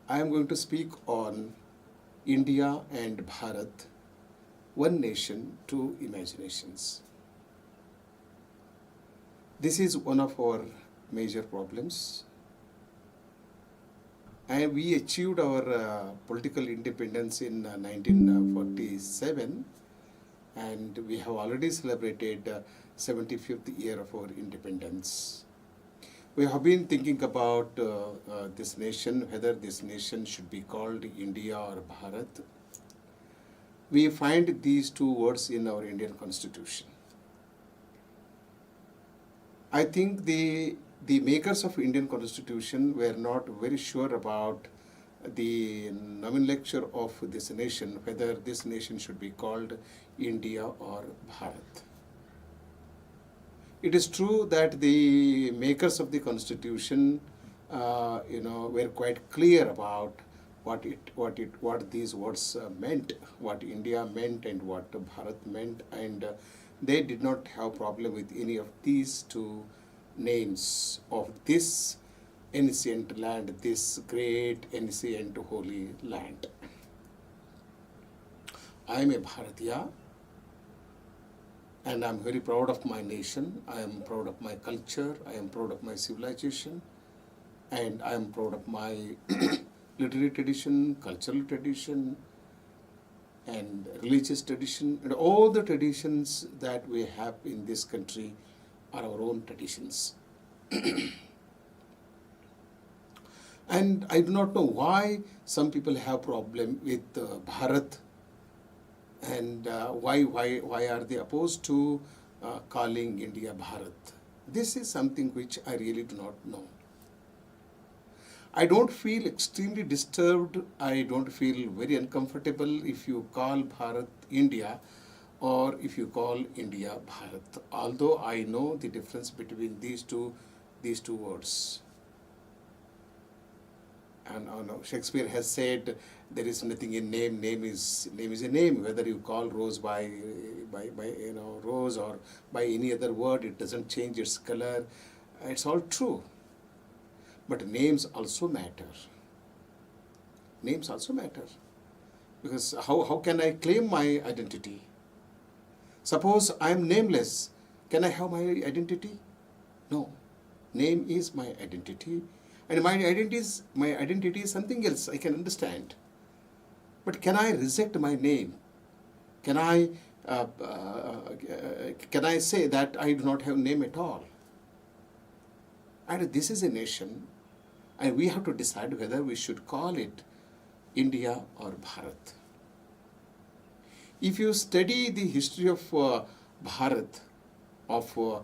I am going to speak on India and Bharat, one nation, two imaginations. This is one of our major problems. And we achieved our political independence in 1947, and we have already celebrated 75th year of our independence. We have been thinking about this nation, whether this nation should be called India or Bharat. We find these two words in our Indian Constitution. I think the makers of Indian Constitution were not very sure about the nomenclature of this nation, whether this nation should be called India or Bharat. It is true that the makers of the Constitution, were quite clear about what these words meant, what India meant, and what Bharat meant, and they did not have problem with any of these two names of this ancient land, this great ancient holy land. I am a Bharatiya, and I am very proud of my nation. I am proud of my culture. I am proud of my civilization, and I am proud of my literary tradition, cultural tradition, and religious tradition, and all the traditions that we have in this country are our own traditions. And I do not know why some people have problem with Bharat, and why are they opposed to calling India Bharat. This is something which I really do not know. I don't feel extremely disturbed. I don't feel very uncomfortable if you call Bharat India or if you call India Bharat, although I know the difference between these two words. And Shakespeare has said there is nothing in name. Name is a name. Whether you call rose by rose or by any other word, it doesn't change its color. It's all true. But names also matter. Names also matter. Because how can I claim my identity? Suppose I am nameless. Can I have my identity? No. Name is my identity. And my identity is something else, I can understand. But can I reject my name? Can I say that I do not have name at all? And this is a nation, and we have to decide whether we should call it India or Bharat. If you study the history of Bharat of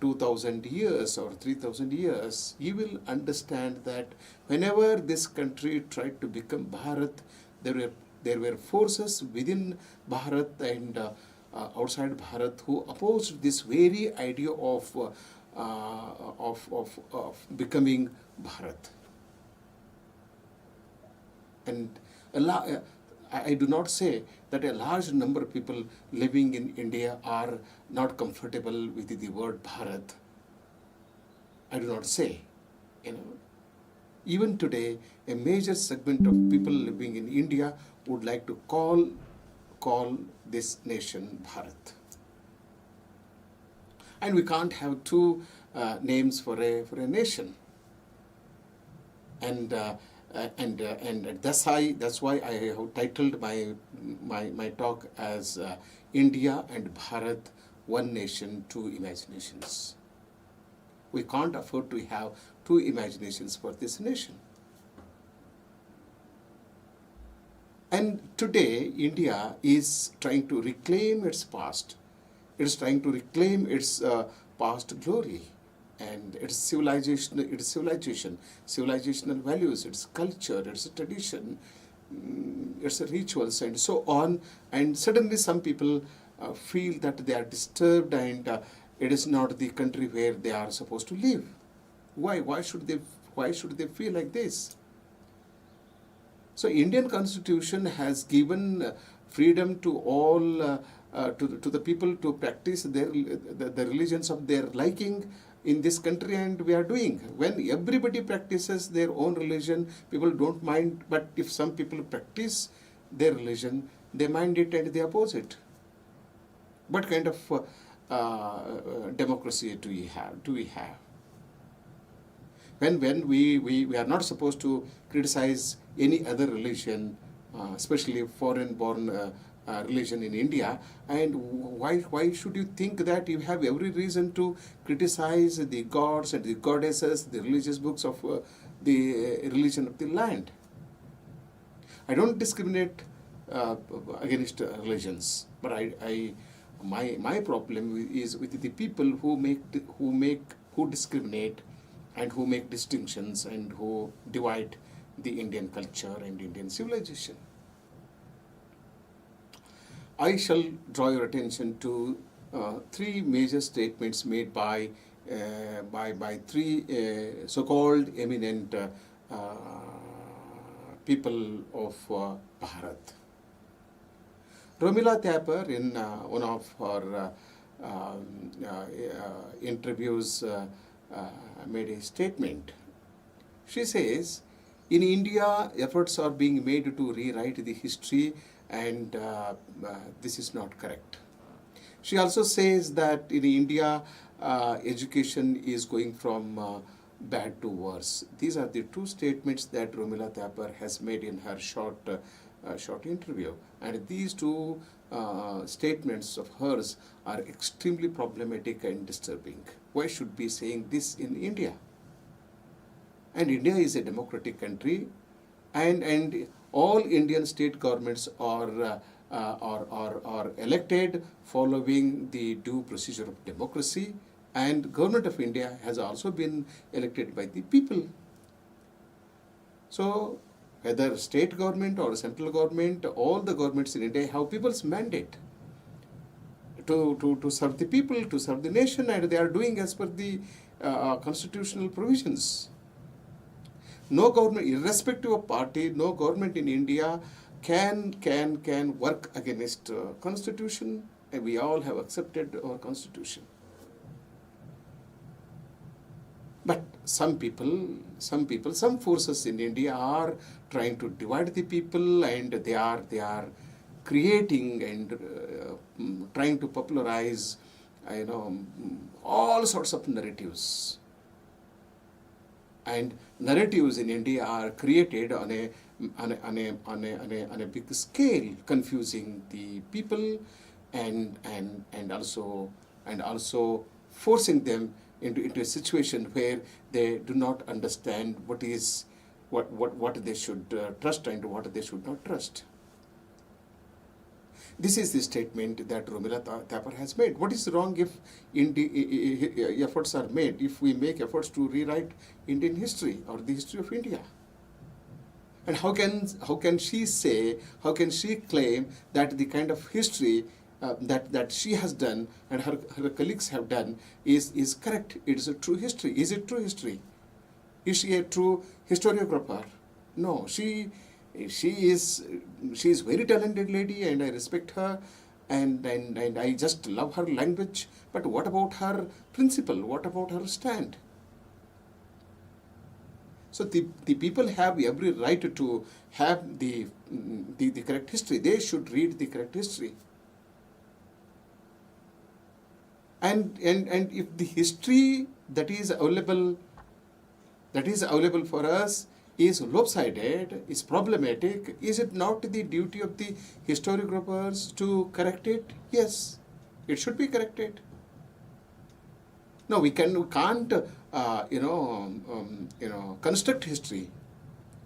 2000 years or 3000 years, you will understand that whenever this country tried to become Bharat, there were forces within Bharat and outside Bharat who opposed this very idea of becoming Bharat. And I do not say that a large number of people living in India are not comfortable with the word Bharat. I do not say. Even today, a major segment of people living in India would like to call this nation Bharat. And we can't have two names for a nation. And that's why I have titled my talk as India and Bharat, one nation, two imaginations. We can't afford to have two imaginations for this nation. And today, India is trying to reclaim its past. It's trying to reclaim its past glory and its civilizational values, its culture, its tradition, its rituals, and so on. And suddenly, some people feel that they are disturbed, and it is not the country where they are supposed to live. Why should they feel like this? So Indian Constitution has given freedom to all to the people to practice the religions of their liking, in this country, and we are doing. When everybody practices their own religion, people don't mind, but if some people practice their religion, they mind it and they oppose it. What kind of democracy do we have? When we are not supposed to criticize any other religion, especially foreign-born religion in India, and why should you think that you have every reason to criticize the gods and the goddesses, the religious books of the religion of the land? I don't discriminate against religions, but my problem is with the people who discriminate and who make distinctions and who divide the Indian culture and Indian civilization. I shall draw your attention to three major statements made by three so-called eminent people of Bharat. Romila Thapar, in one of her interviews, made a statement. She says, in India, efforts are being made to rewrite the history, and this is not correct. She also says that in India, education is going from bad to worse. These are the two statements that Romila Thapar has made in her short interview. And these two statements of hers are extremely problematic and disturbing. Why should be saying this in India? And India is a democratic country, and all Indian state governments are elected following the due procedure of democracy, and government of India has also been elected by the people. So whether state government or central government, all the governments in India have people's mandate to serve the people, to serve the nation, and they are doing as per the constitutional provisions. No government, irrespective of party, no government in India can work against constitution, and we all have accepted our constitution. But some forces in India are trying to divide the people, and they are creating and trying to popularize, all sorts of narratives. And narratives in India are created on a big scale, confusing the people and also forcing them into a situation where they do not understand what they should trust and what they should not trust. This is the statement that Romila Thapar has made. What is wrong if efforts are made, if we make efforts to rewrite Indian history or the history of India? And how can she say, how can she claim that the kind of history that she has done and her colleagues have done is correct? It is a true history. Is it true history? Is she a true historiographer? No, she is very talented lady, and I respect her, and I just love her language. But what about her principle? What about her stand? So the people have every right to have the correct history. They should read the correct history. And if the history that is available for us is lopsided, is problematic, is it not the duty of the historiographers to correct it? Yes, it should be corrected. No, we can't construct history.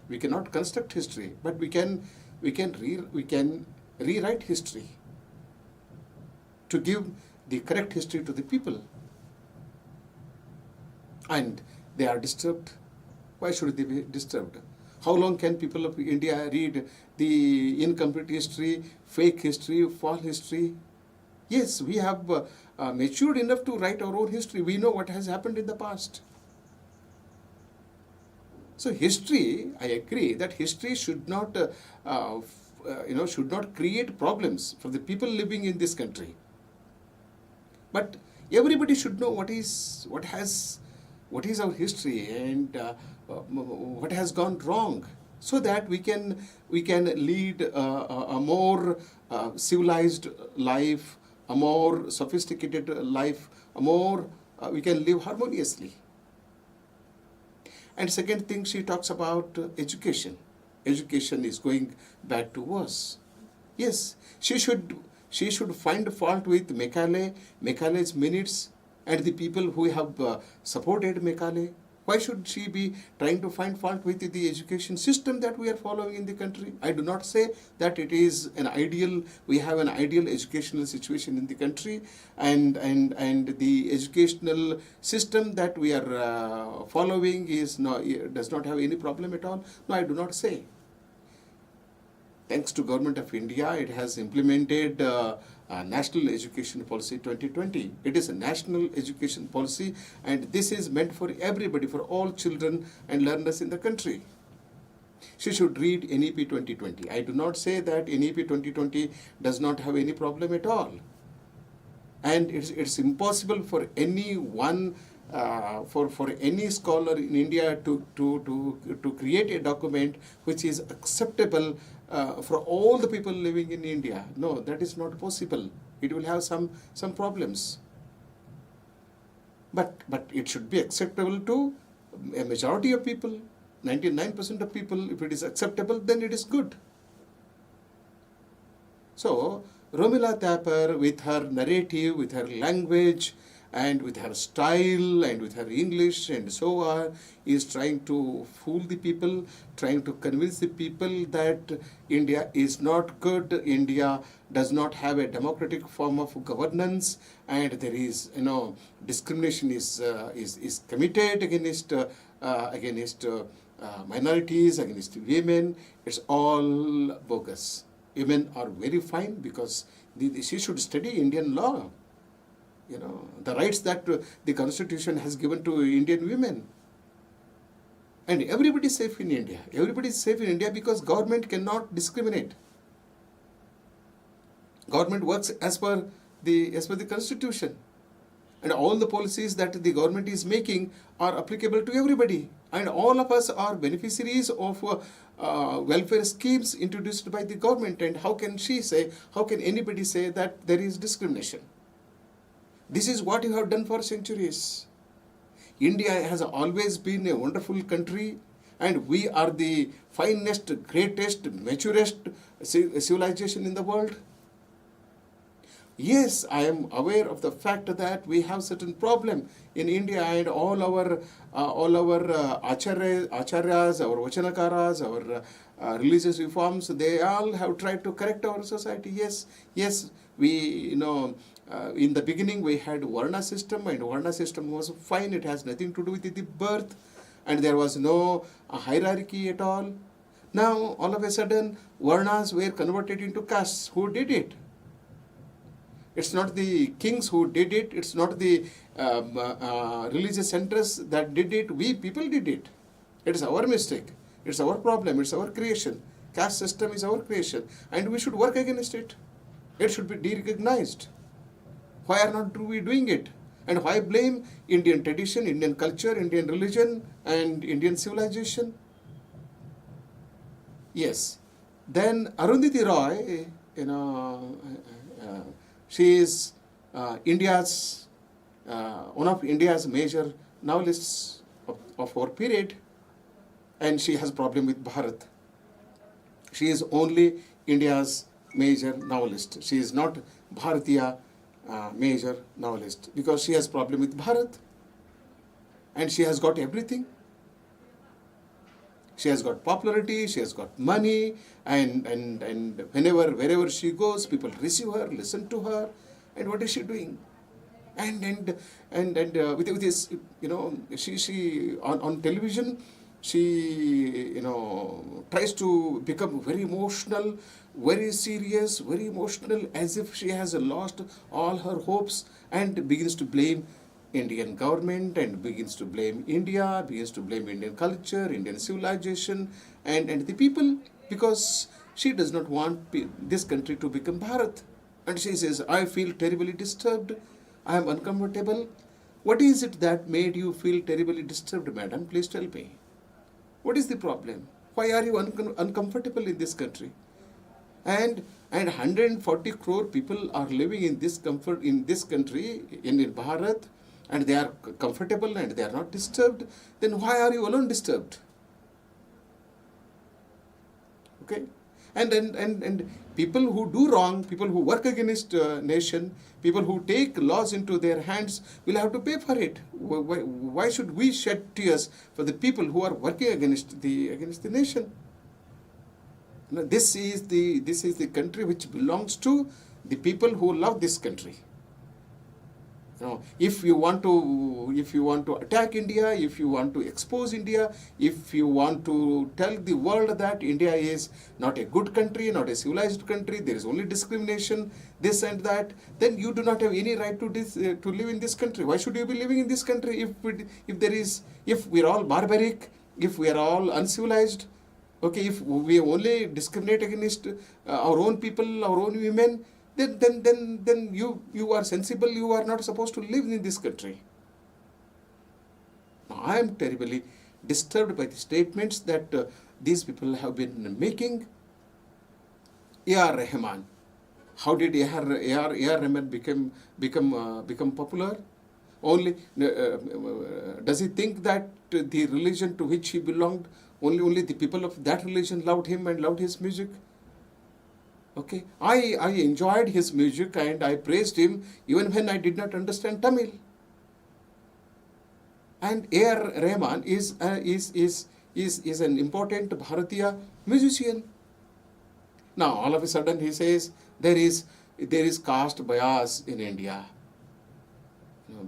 We cannot construct history, but we can rewrite history to give the correct history to the people. And they are disturbed. Why should they be disturbed? How long can people of India read the incomplete history, fake history, false history? Yes, we have matured enough to write our own history. We know what has happened in the past. So history, I agree that history should not create problems for the people living in this country. But Everybody should know what is our history, and what has gone wrong, so that we can lead a more civilized life, a more sophisticated life, a more we can live harmoniously. And second thing, she talks about education. Education is going back to worse. Yes, she should find fault with Mekale's minutes, and the people who have supported Mekale. Why should she be trying to find fault with the education system that we are following in the country? I do not say that it is we have an ideal educational situation in the country, and the educational system that we are following does not have any problem at all. No, I do not say. Thanks to Government of India, it has implemented National Education Policy 2020. It is a national education policy, and this is meant for everybody, for all children and learners in the country. She should read NEP 2020. I do not say that NEP 2020 does not have any problem at all. And it's impossible for anyone, for any scholar in India to create a document which is acceptable for all the people living in India. No, that is not possible. It will have some problems. But it should be acceptable to a majority of people, 99% of people. If it is acceptable, then it is good. So, Romila Thapar, with her narrative, with her language, and with her style, and with her English, and so on, is trying to fool the people, trying to convince the people that India is not good, India does not have a democratic form of governance, and there is, discrimination is committed against minorities, against women. It's all bogus. Women are very fine because she should study Indian law. The rights that the Constitution has given to Indian women. And everybody is safe in India. Everybody is safe in India because government cannot discriminate. Government works as per the Constitution. And all the policies that the government is making are applicable to everybody. And all of us are beneficiaries of welfare schemes introduced by the government. And how can anybody say that there is discrimination? This is what you have done for centuries. India has always been a wonderful country, and we are the finest, greatest, maturest civilization in the world. Yes, I am aware of the fact that we have certain problem in India, and all our acharyas, our vachanakaras, our religious reforms, they all have tried to correct our society. Yes, we in the beginning we had Varna system, and Varna system was fine. It has nothing to do with the birth, and there was no hierarchy at all. Now all of a sudden Varnas were converted into castes. Who did it? It's not the kings who did it. It's not the religious centers that did it. We people did it. It is our mistake. It's our problem. It's our creation. Caste system is our creation, and we should work against it. It should be de-recognized. Why are not we doing it? And why blame Indian tradition, Indian culture, Indian religion, and Indian civilization? Yes. Then Arundhati Roy, she is India's one of India's major novelists of our period, and she has problem with Bharat. She is only India's major novelist. She is not Bharatiya major novelist, because she has problem with Bharat, and she has got everything. She has got popularity, she has got money, and wherever she goes, people receive her, listen to her, and what is she doing? And with this, she on television, she tries to become very emotional, very serious, very emotional, as if she has lost all her hopes, and begins to blame Indian government, and begins to blame India, begins to blame Indian culture, Indian civilization, and the people, because she does not want this country to become Bharat. And she says, I feel terribly disturbed. I am uncomfortable. What is it that made you feel terribly disturbed, madam? Please tell me. What is the problem? Why are you uncomfortable in this country? And 140 crore people are living in this comfort in this country, in Bharat, and they are comfortable and they are not disturbed. Then why are you alone disturbed? Okay? And people who do wrong, people who work against nation, people who take laws into their hands will have to pay for it. Why should we shed tears for the people who are working against the nation? Now, this is the country which belongs to the people who love this country. Now, if you want to attack India, if you want to expose India, if you want to tell the world that India is not a good country, not a civilized country, there is only discrimination, this and that, then you do not have any right to live in this country. Why should you be living in this country if we are all barbaric, if we are all uncivilized? Okay, if we only discriminate against our own people, our own women, then you are sensible, you are not supposed to live in this country. Now, I am terribly disturbed by the statements that these people have been making. A.R. Rahman. How did A.R. Rahman become popular? Only does he think that the religion to which he belonged, only the people of that religion loved him and loved his music? Okay, I enjoyed his music and I praised him even when I did not understand Tamil. And A.R. Rahman is an important Bharatiya musician. Now all of a sudden he says there is caste bias in India.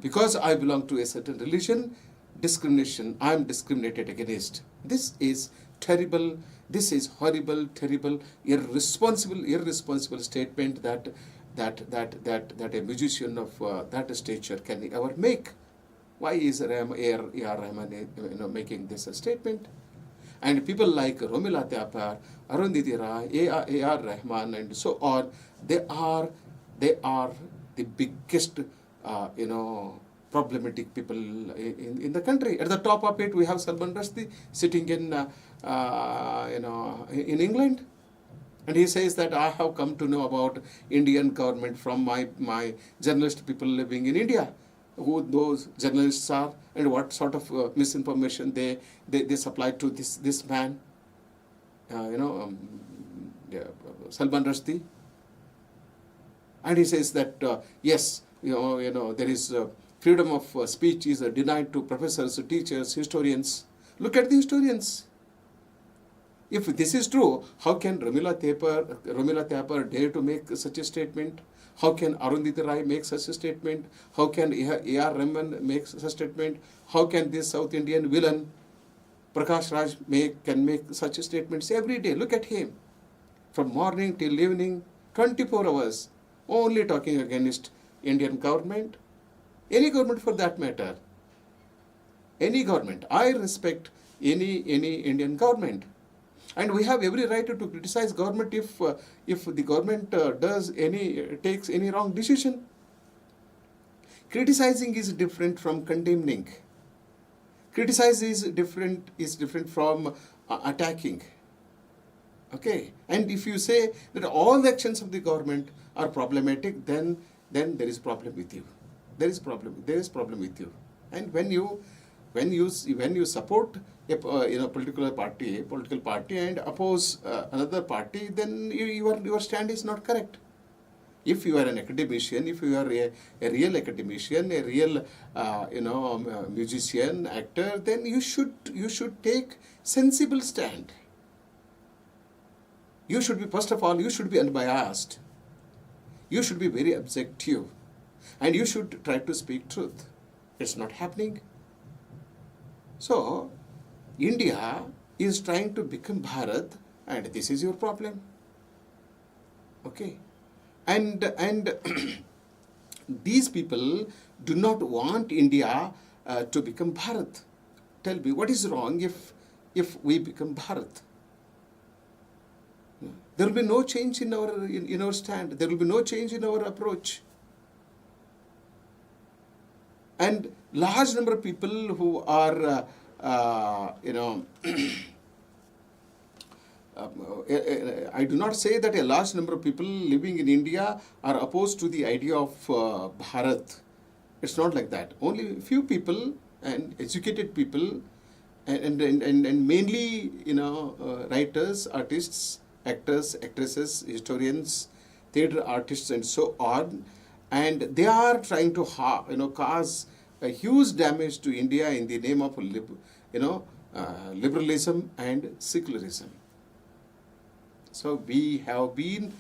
Because I belong to a certain religion, discrimination, I am discriminated against. This is terrible. This is horrible, terrible, irresponsible statement that a musician of that stature can ever make. Why is A.R. Rahman making this statement? And people like Romila Thapar, Arundhati Roy, A.R. Rahman, and so on, they are the biggest problematic people in the country. At the top of it, we have Salman Rushdie sitting in England, and he says that I have come to know about Indian government from my journalist people living in India, who those journalists are and what sort of misinformation they supply to this man, Salman Rushdie, and he says that yes, there is freedom of speech is denied to professors, teachers, historians. Look at the historians. If this is true, how can Romila Thapar dare to make such a statement? How can Arundhati Roy make such a statement? How can A.R. Rahman make such a statement? How can this South Indian villain Prakash Raj can make such statements every day? Look at him. From morning till evening, 24 hours, only talking against Indian government. Any government for that matter. Any government. I respect any Indian government. And we have every right to criticize government if the government takes any wrong decision. Criticizing is different from condemning. Criticize is different from attacking. Okay, and if you say that all the actions of the government are problematic, then there is problem with you. There is problem with you. And when you support a political party and oppose another party, then your stand is not correct. If you are an academician, if you are a real academician, a real musician, actor, then you should take sensible stand. You should be, first of all, you should be unbiased. You should be very objective. And you should try to speak truth. It's not happening. So, India is trying to become Bharat, and this is your problem. Okay. And these people do not want India to become Bharat. Tell me, what is wrong if we become Bharat? There will be no change in our stand. There will be no change in our approach. And large number of people who are, I do not say that a large number of people living in India are opposed to the idea of Bharat. It's not like that. Only few people and educated people and mainly, writers, artists, actors, actresses, historians, theatre artists, and so on. And they are trying to, cause a huge damage to India in the name of, liberalism and secularism. So we have been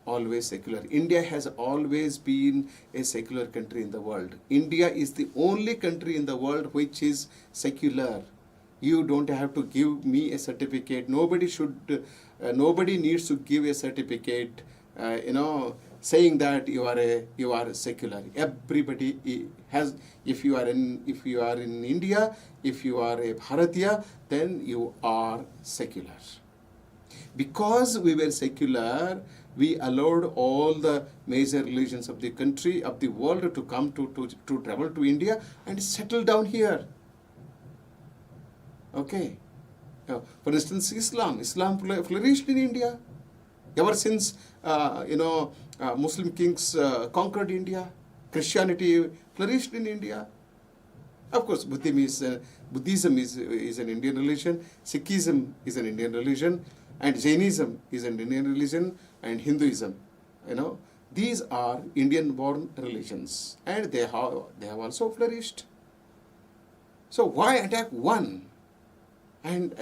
always secular. India has always been a secular country in the world. India is the only country in the world which is secular. You don't have to give me a certificate. Nobody needs to give a certificate, saying that you are secular. Everybody has. If you are in India, if you are a Bharatiya, then you are secular. Because we were secular, we allowed all the major religions of the country, of the world, to come to travel to India and settle down here. Okay. For instance, Islam flourished in India. Ever since, Muslim kings conquered India, Christianity flourished in India. Of course, Buddhism is an Indian religion, Sikhism is an Indian religion, and Jainism is an Indian religion, and Hinduism. These are Indian-born religions, and they have also flourished. So why attack one? And